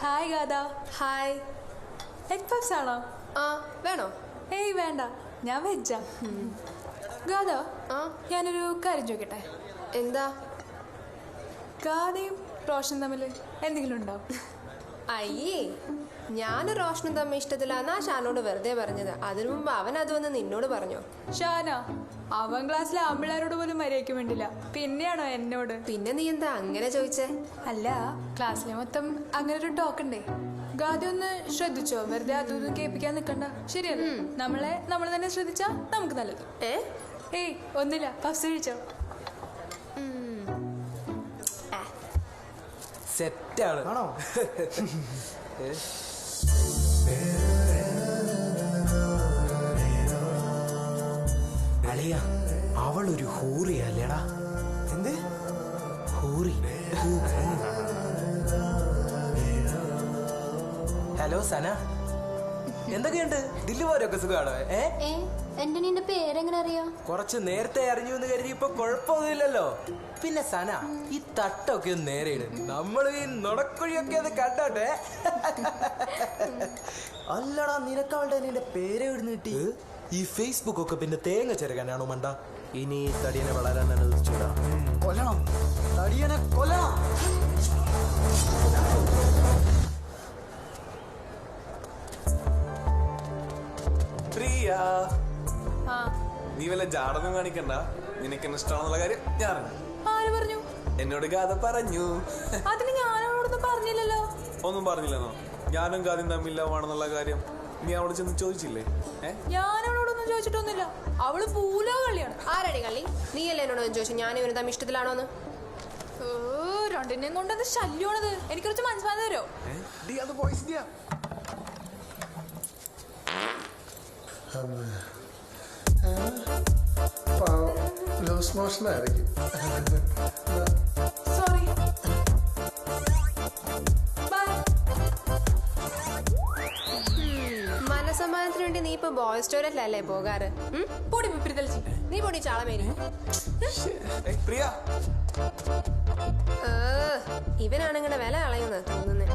Hi ഗാദ. Hi. Egg puffs ആണോ? ആ വേണോ? ഏയ് വേണ്ട, ഞാൻ വെജാ. ഗാദ, ഞാനൊരു കാര്യം ചോദിക്കട്ടെ? എന്താ? ഗാദയും റോഷൻ തമ്മിൽ എന്തെങ്കിലും ഉണ്ടോ? അയ്യേ, ഞാനും റോഷനും തമ്മിൽ ഇഷ്ടത്തിലാന്നാ ഷാനോട് വെറുതെ പറഞ്ഞത്. അതിനു മുമ്പ് അവൻ അത് വന്ന് നിന്നോട് പറഞ്ഞോ? ഷാന, അവൻ ക്ലാസ്സിലെ ആമ്പിള്ളേരോട് പോലും മര്യാദയ്ക്ക് വേണ്ടില്ല, പിന്നെയാണോ എന്നോട്? പിന്നെ നീ എന്താ അങ്ങനെ ചോദിച്ചേ? അല്ല, ക്ലാസ്സിലെ മൊത്തം അങ്ങനെ ഒരു ടോക്കുണ്ടേ. ഗാദി ഒന്ന് ശ്രദ്ധിച്ചോ, വെറുതെ അതൊന്നും കേൾപ്പിക്കാൻ നിൽക്കണ്ട. ശരിയല്ല, നമ്മൾ തന്നെ ശ്രദ്ധിച്ചാ നമുക്ക് നല്ലത്. ഏയ് ഒന്നുമില്ല, പഫ്സ് കഴിച്ചോ? സെറ്റാണ്. ആണോ? അളിയ, അവളൊരു ഹൂറിയല്ലേടാ. എന്ത് ഹൂറി? ഹലോ സന, എന്തൊക്കെയുണ്ട്? ദില്ലു പോരൊക്കെ സുഖമാണോ? എന്റെ നിന്റെ പേരെങ്ങനെ അറിയാം? കുറച്ച് നേരത്തെ അറിഞ്ഞു എന്ന് കരുതി ഇപ്പൊ കുഴപ്പമൊന്നുമില്ലല്ലോ. പിന്നെ സന, ഈ തട്ടൊക്കെ ഒന്ന് നേരെ ഇട്, നമ്മൾ ഈ നുണക്കുഴിയൊക്കെ അത് കണ്ടോട്ടെ. അല്ലടാ, നിനക്കവളുടെ നിന്റെ പേരെ ഇടുന്ന് കിട്ടി. ഈ ഫേസ്ബുക്ക് ഒക്കെ പിന്നെ തേങ്ങ ചെറുകാനാണോ മണ്ട? ഇനി തടിയനെ വളരാൻ അനുവദിച്ചൂടാ. കൊല്ലണം, തടിയനെ കൊല്ലണം. പ്രിയ, നീ വല്ല ജാടൊന്നും കാണിക്കണ്ട. നിനക്ക് എന്നെ ഇഷ്ടമാണെന്നുള്ള കാര്യം ഞാൻ ആര് പറഞ്ഞു? എന്നോട് ഗാഥ പറഞ്ഞു. അതിന് ഞാനോടൊന്നും പറഞ്ഞില്ലല്ലോ. ഒന്നും പറഞ്ഞില്ലെന്നോ? ഞാനും ഗാഥയും തമ്മിൽ ലവാണെന്നുള്ള കാര്യം നീ അവിടെ ചെന്ന് ചോദിച്ചില്ലേ? ഞാനവളോടൊന്നും ചോദിച്ചിട്ടൊന്നുമില്ല. അവള് പൂലാ കളിയാണ്. ആരടി കളി? നീയല്ലേ എന്നോടൊന്നും ചോദിച്ചു ഞാൻ ഇവന് തമ്മിൽ ഇഷ്ടത്തിലാണോന്ന്? രണ്ടിനെയും കൊണ്ടത് ശല്യമാണത്. എനിക്ക് കുറച്ച് മനസ്സിലാക്കി തരോ? ലൂസ് മോഷൻ ആയിരിക്കും. സോറി. മനസമാധാനത്തിന് വേണ്ടി നീ ഇപ്പൊ ബോയ്സ് ടോയ്ലറ്റിലല്ലേ പോകാറ്? പൊടി മുപ്പിരി തെളിച്ച് നീ പൊടി ചാളമേരി. പ്രിയ, ഇവനാണിങ്ങനെ വില കളയുന്നത് തോന്നുന്നേ.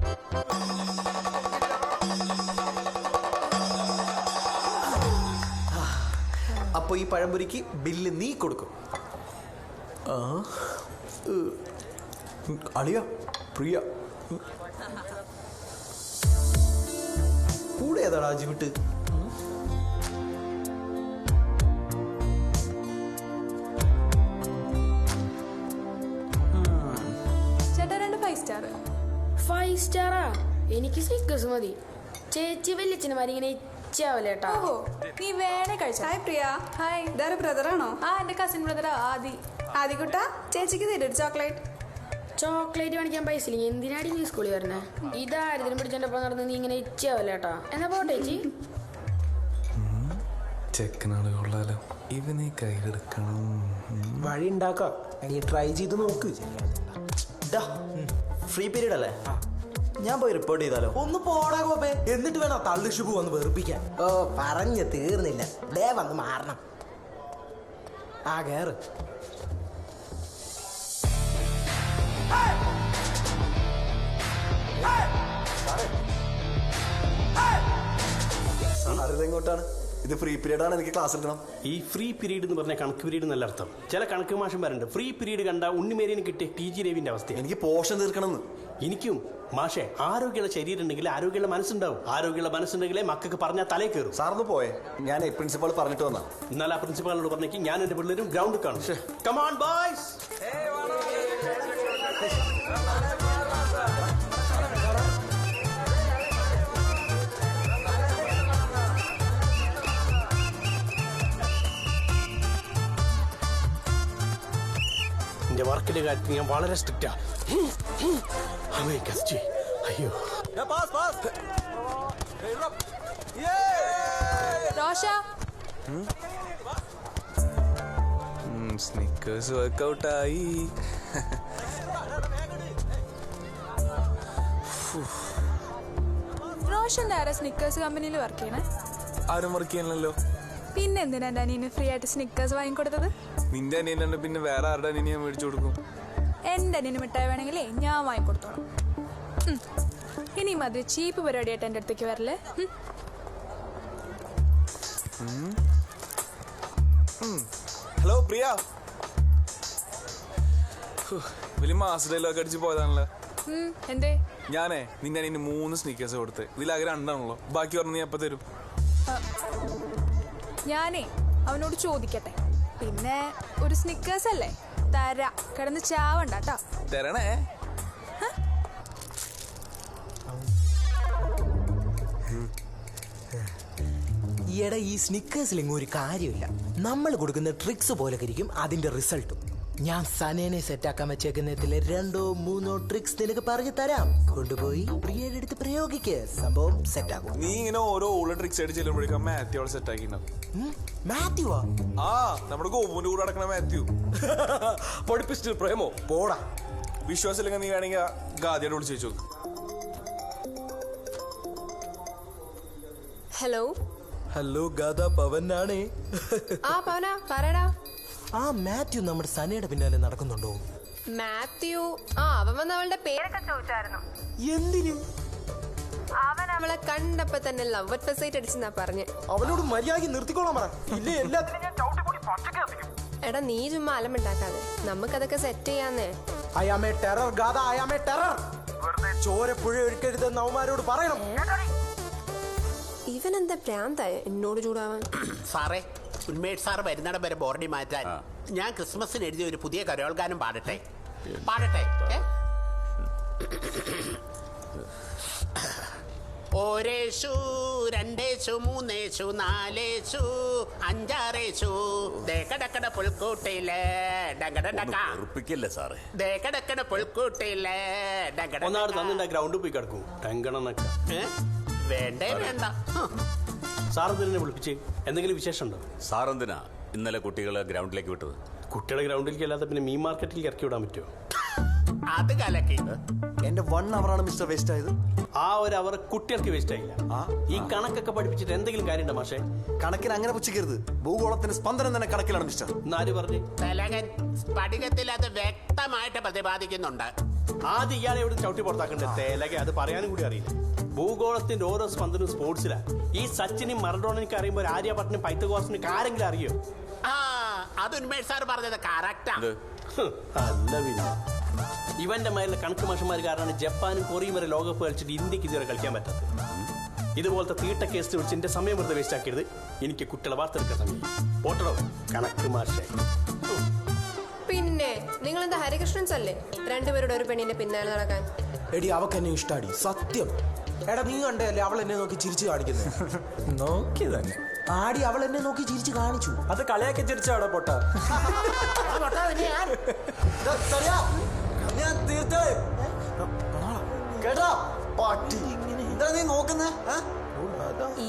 അപ്പൊ ഈ പഴംപൊരിക്ക് ബില്ല് നീ കൊടുക്കും. അളിയ, പ്രിയ കൂടെ ഏതാടാ ജിവിട്ട്? ചേട്ടാ, 2 5 സ്റ്റാർ. 5 സ്റ്റാറാ? എനിക്ക് സിക്കസ് മതി. ചേച്ചി വല്യച്ഛനുമാരി ഇങ്ങനെ ഇച്ചാവല്ലേട്ടാ. ഓഹോ, നീ വേണേ കഴിച്ച. ഹായ് പ്രിയ. ഹായ്. ഇതാരെ ബ്രദറാണോ? എന്റെ കസിൻ ബ്രദറാ ആദി. ആദികുട്ട, ചേച്ചിക്ക് തരും ചോക്ലേറ്റ്. ചോക്ലേറ്റ് കാണിക്കാൻ പൈസ ഇല്ലെങ്കിൽ എന്തിനാടി നീ സ്കൂളിൽ വരണേ? ഇതാരതിനും പിടിച്ചെന്റെ നടന്ന് നീ ഇങ്ങനെ ഇച്ചാവല്ലേട്ടാ. എന്നാ പോട്ടെ ചേച്ചി. ചെക്കനാണ് കൊള്ളാലോ. ഇവനെ കയ്യിലെടുക്കണം. വഴി ഉണ്ടാക്കാം, നീ ട്രൈ ചെയ്ത് നോക്ക്. ഫ്രീ പീരീഡ് അല്ലേ? ഞാൻ പോയി റിപ്പോർട്ട് ചെയ്താലോ? ഒന്ന് പോടാ കോപ്പേ. എന്നിട്ട് വേണം തള്ളു ഷുബു വന്ന് വെറുപ്പിക്കാൻ. ഓ, പറഞ്ഞു തീർന്നില്ല. ദേ വന്ന് മാറണം. കേറ്. എങ്ങോട്ടാണ്? ഇത് ഫ്രീ പീരീഡ് ആണ്, എനിക്ക് ക്ലാസ് എടുക്കണം. ഈ ഫ്രീ പീരീഡ് എന്ന് പറഞ്ഞാൽ കണക്ക് പീരീഡ് എന്നല്ല അർത്ഥം. ചില കണക്ക് മാഷന്മാരുണ്ട് ഫ്രീ പീരീഡ് കണ്ട ഉണ്ണിമേരിന് കിട്ടിയ TG രവിന്റെ അവസ്ഥ. എനിക്ക് പോഷൻ തീർക്കണം. എനിക്കും മാഷെ, ആരോഗ്യമുള്ള ശരീരം ഉണ്ടെങ്കിൽ ആരോഗ്യമുള്ള മനസ്സുണ്ടാവും. ആരോഗ്യമുള്ള മനസ്സുണ്ടെങ്കിലേ മക്കൾക്ക് പറഞ്ഞാൽ തലേ കയറും. സാറിന് പോയെ? ഞാൻ പ്രിൻസിപ്പാൾ പറഞ്ഞിട്ട് വന്നാ. എന്നാൽ ആ പ്രിൻസിപ്പാളിനോട് പറഞ്ഞേക്ക് ഞാൻ എന്റെ പിള്ളേരും ഗ്രൗണ്ടിൽ കാണും. Come on boys. എന്റെ വർക്കിന്റെ കാര്യത്തിൽ ഞാൻ വളരെ സ്ട്രിക്റ്റാ. അയ്യോ, റോഷ, സ്നിക്കേഴ്സ് വർക്കൗട്ടായി. റോഷൻ ആരാ സ്നിക്കേഴ്സ് കമ്പനിയിൽ വർക്ക് ചെയ്യണേ? ആരും വർക്ക് ചെയ്യാനല്ലോ. പിന്നെ എന്തിനാ എന്റെ അനിയന് ഫ്രീ ആയിട്ട് സ്നിക്കേഴ്സ് വാങ്ങിക്കൊടുത്തത്? നിന്റെ അനിയനുണ്ട്, പിന്നെ വേറെ ആരുടെ അനിയനെ ഞാൻ മേടിച്ചു കൊടുക്കും? എന്റെ അനിയന് മിഠായി വേണമെങ്കിലേ ഞാൻ വാങ്ങിക്കൊടുത്തോളാം. ഇനി മാതിരി ചീപ്പ് പരിപാടിയായിട്ട് എൻ്റെ അടുത്തേക്ക് വരല്ലേ? ഹലോ പ്രിയ. വലിയ മാസ് ഡയലോഗ് അടിച്ച് പോയതാണല്ലോ. എന്തേ? ഞാനേ നിന്നെ അതിന് 3 സ്നീക്കേഴ്സ് കൊടുത്ത്. ഇതിലാകെ 2 ആണല്ലോ. ബാക്കി പറഞ്ഞ് നീ എപ്പോൾ തരും? ഞാനേ അവനോട് ചോദിക്കട്ടെ. പിന്നെ ഒരു സ്നിക്കേഴ്സ് അല്ലേ, തരാ. കിടന്ന് ചാവണ്ട കേട്ടോ. തരണേ. ഈയിടെ ഈ സ്നിക്കേഴ്സിലെങ്ങും ഒരു കാര്യമില്ല. നമ്മൾ കൊടുക്കുന്ന ട്രിക്സ് പോലെ ഇരിക്കും അതിന്റെ റിസൾട്ടും. ഞാൻ സനേനെ സെറ്റാക്കാൻ വെച്ചേക്കുന്നതിലെ 2-3 ട്രിക്സ് നിനക്ക് പറഞ്ഞു തരാം. കൊണ്ടുപോയി പ്രിയയുടെ അടുത്ത് പ്രയോഗിക്ക്, സംഭവം സെറ്റ് ആകും. നീ ഇങ്ങനെ ഓരോ ഉള്ള ട്രിക്സ് ആയിട്ട് ചെല്ലുമ്പോഴേക്കും മാത്യു അവിടെ സെറ്റ് ആക്കിയിട്ടുണ്ടാവും. മാത്യുവാ? ആ, നമ്മുടെ ഗോപുവിന്റെ കൂടെ നടക്കണ മാത്യു. പഠിപ്പിച്ചിട്ട് പ്രേമോ പോടാ. വിശ്വാസമില്ലെങ്കിൽ നീ വേണമെങ്കിൽ ഗാദിയോട് വിളിച്ചു ചോദിച്ചു. ഹലോ ഹലോ ഗാദ, പവനാണേ. ആ പവന പറയടാ. ആ മാത്യു നമ്മുടെ സനയുടെ പിന്നാലെ നടക്കുന്നുണ്ടോ? മാത്യു അവൻ വന്ന് അവളുടെ പേരൊക്കെ ചോദിച്ചായിരുന്നു. എന്തിനു? അവൻ അവളെ കണ്ടപ്പോ തന്നെ ലവ് അറ്റ് ഫസ്റ്റ് സൈറ്റ് അടിച്ചെന്നാ പറഞ്ഞ്. അവനോട് മര്യാദ നിർത്തിക്കോളാൻ പറ. ഇല്ലേ എല്ലാത്തിനും ഞാൻ ചവിട്ടിപ്പൊടി പച്ചക്ക് കത്തിക്കും. എടാ നീ ചുമ്മാ അലമ്പുണ്ടാക്കാതെ, നമുക്കതൊക്കെ സെറ്റ് ചെയ്യാന്നേ. I am a terror Gada, I am a terror. ചോര പുഴ ഒഴുക്കരുതെന്ന് അവന്മാരോട് പറയണം. ഇവനെന്താ ഭ്രാന്തായ എന്നോട് ചൂടാവാൻ? സാറേ, ഉന്മേഷ് സാർ വരുന്നിടം വരെ ബോർഡി മാറ്റാൻ ഞാൻ ക്രിസ്മസിന് എഴുതിയ ഒരു പുതിയ കരോൾഗാനം പാടട്ടെ? ഒരേശു, രണ്ടേശു, മൂന്നേശു, നാലേശു, അഞ്ചാറേശു, ദേക്കടക്കട പുൽക്കൂട്ടിലെ ഉറപ്പിക്കല്ലേ സാറേ? ദേക്കടക്കട പുൽക്കൂട്ടിലെ ഗ്രൗണ്ടിൽ പോയി കിടക്കും. വേണ്ടേ വേണ്ട. സാറെന്തിനെ വിളിപ്പിച്ച്? എന്തെങ്കിലും വിശേഷം ഉണ്ടോ? സാറെന്തിനാ ഇന്നലെ കുട്ടികളെ ഗ്രൗണ്ടിലേക്ക് വിട്ടത്? കുട്ടികളെ ഗ്രൗണ്ടിലേക്ക് അല്ലാതെ പിന്നെ മീൻ മാർക്കറ്റിൽ ഇറക്കി വിടാൻ പറ്റുമോ? അത് കലക്കി. എന്റെ 1 അവറാണ് മിസ്റ്റർ വേസ്റ്റ് ആയത്. ആ ഒരു അവർ കുട്ടികൾക്ക് വേസ്റ്റ് ആയില്ല. ഈ കണക്കൊക്കെ പഠിപ്പിച്ചിട്ട് എന്തെങ്കിലും കാര്യമുണ്ടോ മാഷേ? കണക്കിന് അങ്ങനെ പുച്ഛിക്കരുത്. ഭൂഗോളത്തിന് സ്പന്ദനം തന്നെ കണക്കിലാണ് മിസ്റ്റർ. ആര് പറഞ്ഞു? തലകൻ സ്ഫടികത്തിൽ അത് വ്യക്തമായിട്ട് പ്രതിപാദിക്കുന്നുണ്ട്. ആദ്യം ഇയാളെ എവിടെ ചവിട്ടി പുറത്താക്കണ്ടേ? തേലക അത് പറയാനും കൂടി അറിയില്ല. ഭൂഗോളത്തിന്റെ ഓരോ സ്പന്ദനവും സ്പോർട്സിലാണ്. ഈ സച്ചിനും മറഡോണയ്ക്ക് അറിയുമ്പോൾ ആര്യഭട്ടനും പൈത്തഗോറസിനും ആരെങ്കിലും അറിയോ? അത് ഉന്മേഷ് സാർ പറഞ്ഞത് കറക്റ്റാ. അല്ല പിന്നെ ഇവന്റെ മേലെ കണക്ക് മാഷന്മാർ കാരണമാണ് ജപ്പാനും കൊറിയയും വരെ ലോകകപ്പ് കളിച്ചിട്ട് ഇന്ത്യക്ക് ഇതുവരെ കളിക്കാൻ പറ്റാത്തത്. ഇതുപോലത്തെ തീട്ട കേസ് വിളിച്ച് എന്റെ സമയം വെറുതെ വേസ്റ്റ് ആക്കരുത്. എനിക്ക് കുട്ടികളെ വാർത്തെടുക്കാൻ സമയം പോട്ടടോ കണക്ക് മാഷേ. പിന്നെ നിങ്ങൾ എന്താ ഹരികൃഷ്ണൻസ് അല്ലേ രണ്ടുപേരുടെ ഒരു പെണ്ണിന്റെ പിന്നാലെ നടക്കാൻ? എടി അവക്ക് എന്നെ ഇഷ്ടാടി, സത്യം. എടാ നീ കണ്ടല്ലേ അവൾ എന്നെ നോക്കി ചിരിച്ചു കാണിക്കുന്നത്? നോക്കി തന്നെ ആടി, അവൾ എന്നെ നോക്കി ചിരിച്ചു കാണിച്ചു. അത് കളിയാക്കി ചിരിച്ചാടോ പൊട്ട.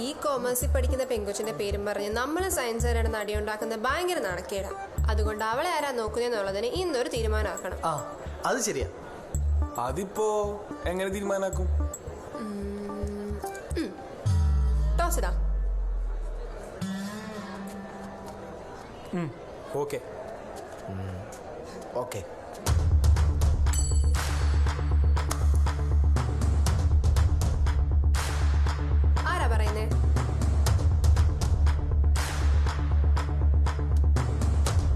ഈ കോമേഴ്സിൽ പഠിക്കുന്ന പെങ്കൊച്ചിന്റെ പേരും പറഞ്ഞ് നമ്മള് സയൻസുകാരുടെ നടിയുണ്ടാക്കുന്ന ഭയങ്കര നാണക്കേടാ. അതുകൊണ്ട് അവളെ ആരാ നോക്കുന്നതെന്നുള്ളതിന് ഇന്നൊരു തീരുമാനമാക്കണം. അത് ശരിയാ. അതിപ്പോ എങ്ങനെ തീരുമാനാക്കും? ടോസിടാ. Okay okay. ആരാ പറയുന്നേ?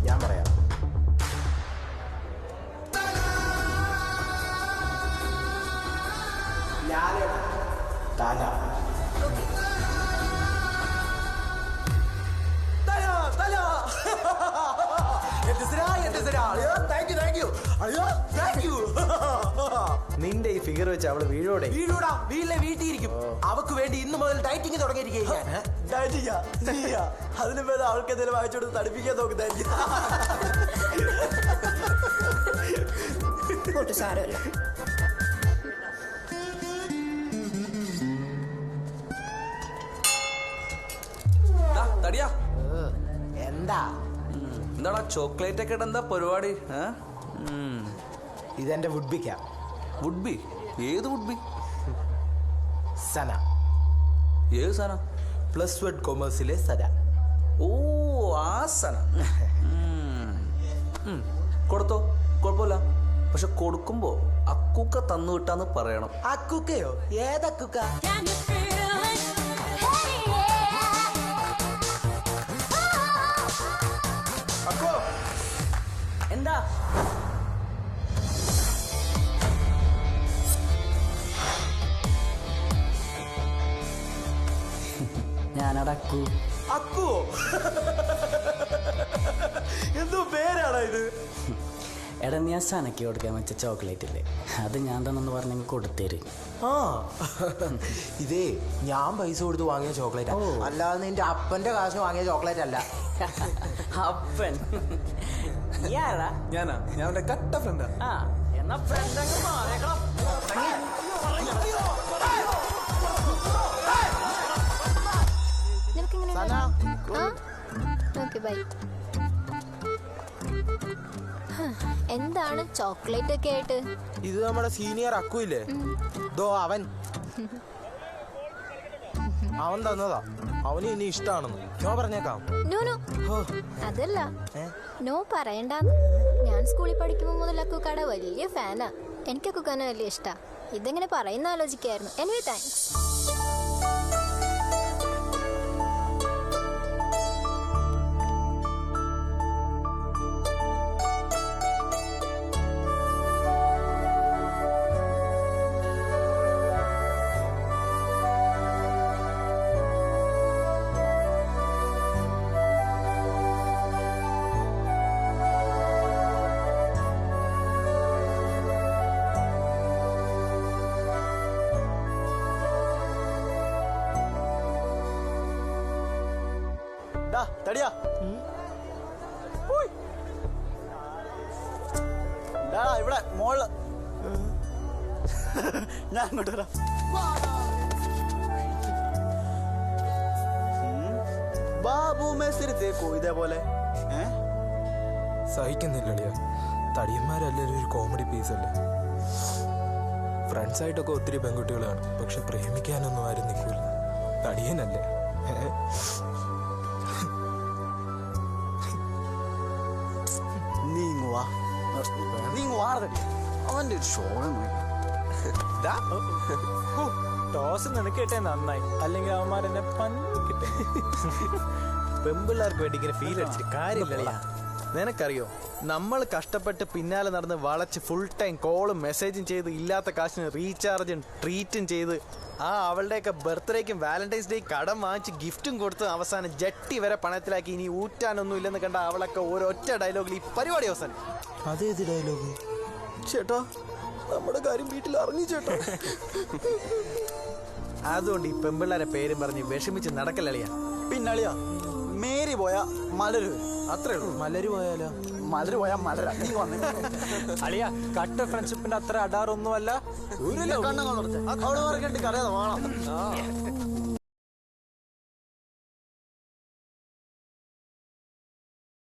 ഞാൻ പറയാം. നിന്റെ ഈ ഫിഗർ വെച്ച് അവള് വീഴോടെ? വീഴൂടാ, വീട്ടിലെ വീട്ടിയിരിക്കും. അവക്ക് വേണ്ടി ഇന്ന് മുതൽ ഡയറ്റിങ് തുടങ്ങിയിരിക്കുകയാണ്. അതിന് പേര് അവൾക്ക് എന്തെങ്കിലും വായിച്ചു കൊടുത്ത് തടിപ്പിക്കാൻ നോക്കുന്നതായിരിക്കും. സാരമില്ല. എന്താ എന്താടാ ചോക്ലേറ്റ് ഒക്കെ എന്താ പരിപാടി? ഇതെന്റെ വുഡ്ബിക്കാ. വുഡ്ബി? ഏത് വുഡ്ബി? സന. ഏത് സന? +1 കൊമേഴ്സിലെ സന. ഓ ആ സന. കൊടുത്തോ, കുഴപ്പമില്ല. പക്ഷെ കൊടുക്കുമ്പോ അക്കുക്ക തന്നു വിട്ടാന്ന് പറയണം. അക്കുക്കയോ? ഏതക്കുക്ക? എന്താ ഞാനടക്കു. അക്കുവോ? എന്തോ പേരാടാ ഇത്? എടാ ഞാൻ സനക്ക് കൊടുക്കാൻ വെച്ച ചോക്ലേറ്റ് ഇല്ലേ, അത് ഞാൻ തന്നെന്ന് പറഞ്ഞെങ്കിൽ കൊടുത്തേര്. ആ ഇതേ ഞാൻ പൈസ കൊടുത്ത് വാങ്ങിയ ചോക്ലേറ്റ്, അല്ലാതെ നിന്റെ അപ്പന്റെ കാശ് വാങ്ങിയ ചോക്ലേറ്റ് അല്ല. അപ്പൻ ഇയാളാ? ഞാൻ അവന്റെ കട്ട ഫ്രണ്ടാ. ആ എന്നാ ഫ്രണ്ട് അങ്ങ് മാറിയേക്കണം. എന്താണ് ചോക്ലേറ്റ് ഒക്കെ ആയിട്ട്? ഇത് നമ്മുടെ സീനിയർ അക്കു ഇല്ലേ, ദോ അവൻ തന്നതാ. അവന് ഇനി ഇഷ്ടാണെന്ന് ഞാൻ പറഞ്ഞേക്കാം. നോ നോ, അതല്ല, നോ പറയണ്ടെന്ന്. ഞാൻ സ്കൂളിൽ പഠിക്കുമ്പോൾ മുതൽ അക്കുക്കാടെ വലിയ ഫാനാ. എനിക്ക് അക്കുക്കാനെ വലിയ ഇഷ്ടാ. ഇതെങ്ങനെ പറയുന്ന ആലോചിക്കായിരുന്നു. Anyway thanks. തടിയാ ഇവിടെ മോള് ഞാൻ അങ്ങോട്ട് വരാം. ബാബു മേസ്തിരി തേക്കോ ഇതേപോലെ? സഹിക്കുന്നില്ലടിയ, തടിയന്മാരല്ലൊരു ഒരു കോമഡി പീസല്ലേ. ഫ്രണ്ട്സായിട്ടൊക്കെ ഒത്തിരി പെൺകുട്ടികൾ കാണും, പക്ഷെ പ്രേമിക്കാനൊന്നും ആരും നിൽക്കൂല. തടിയനല്ലേ. അവന്റെ ഒരു ഷോ ടോസ് നിനക്ക് കിട്ടേ നന്നായി, അല്ലെങ്കിൽ അവന്മാരെന്നെ പണിക്കിട്ടെ. പെമ്പിള്ളേർക്ക് വേണ്ടി ഇങ്ങനെ ഫീൽ അടിച്ചിട്ട് കാര്യമില്ല. നിനക്കറിയോ, നമ്മൾ കഷ്ടപ്പെട്ട് പിന്നാലെ നടന്ന് വളച്ച് ഫുൾ ടൈം കോളും മെസ്സേജും ചെയ്ത് ഇല്ലാത്ത കാശിന് റീചാർജും ട്രീറ്റും ചെയ്ത് അവളുടെയൊക്കെ ബർത്ത്ഡേക്കും വാലന്റൈൻസ് ഡേക്ക് കടം വാങ്ങിച്ച് ഗിഫ്റ്റും കൊടുത്ത് അവസാനം ജട്ടി വരെ പണത്തിലാക്കി ഇനി ഊറ്റാനൊന്നും ഇല്ലെന്ന് കണ്ട അവളൊക്കെ ഒരൊറ്റ ഡയലോഗിൽ ഈ പരിപാടി അവസാനം. അതേത് ഡയലോഗ്? ചേട്ടാ നമ്മുടെ കാര്യം വീട്ടിൽ അറിഞ്ഞു ചേട്ടാ. അതുകൊണ്ട് ഈ പെമ്പിള്ളേരെ പേരും പറഞ്ഞ് വിഷമിച്ച് നടക്കലളിയാ. പിന്നളിയാ മേരി പോയാ മലര്, അത്രേ ഉള്ളൂ. മലര് പോയാലോ? മലര് പോയാ മലര. നീ വന്നേ അളിയാ, കട്ട ഫ്രണ്ട്ഷിപ്പിന്റെ അത്ര അടാറൊന്നുമല്ല. കണ്ണു അറിയാതെ വേണം.